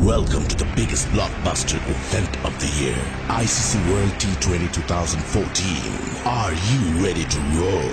Welcome to the biggest blockbuster event of the year, ICC World T20 2014. Are you ready to roll?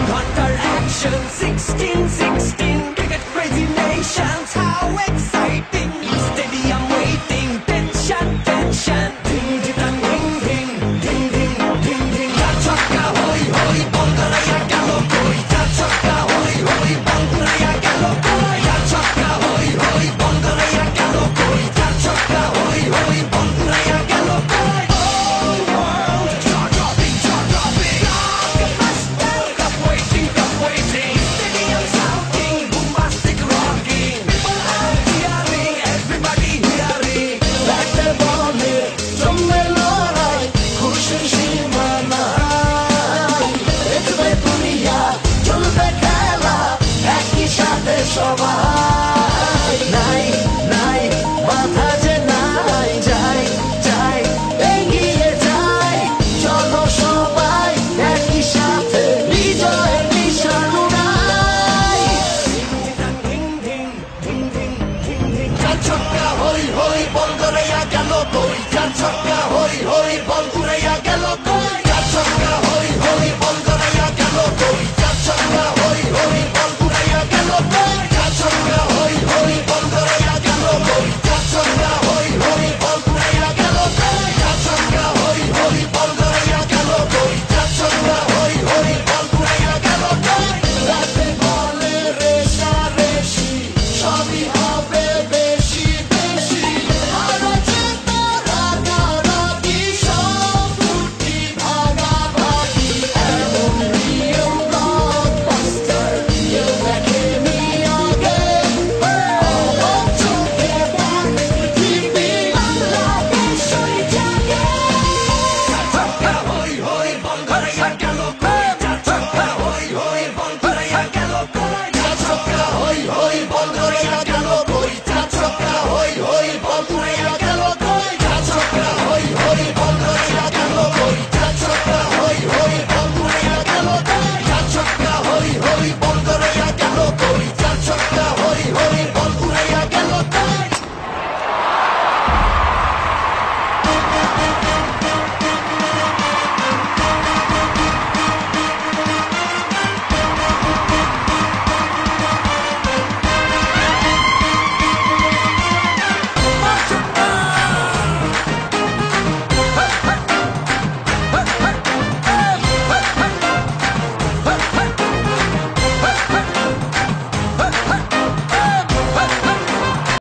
Counter action 16-16, cricket crazy nations, how exciting! Stadium waiting, tension, tension. Ding ding ding ding ding ding ding ding. Chaka hoy hoy, Bangalaya galo koi. Chaka hoy hoy, Bangalaya galo koi. Chaka hoy hoy, Bangalaya galo koi. Chaka hoy hoy, Bangalaya galo koi. Oh world, dropping. Blockbuster, cup waiting. Stadium shouting, bombastic rocking. People are cheering, everybody hearing. Let the ball hit, জমবে লড়াই, খুশির সীমা নাই। দেখবে দুনিয়া, চলবে খেলা, একই সাথে সবাই। নাই নাই বাধা যে নাই, যাই এগিয়ে যাই। চলো সবাই একই সাথে বিজয়ের নিশান উড়াই। চার ছক্কা হই হই, বল গড়াইয়া গেল কই। চার ছক্কা হই হই, বল উড়াইয়া গেল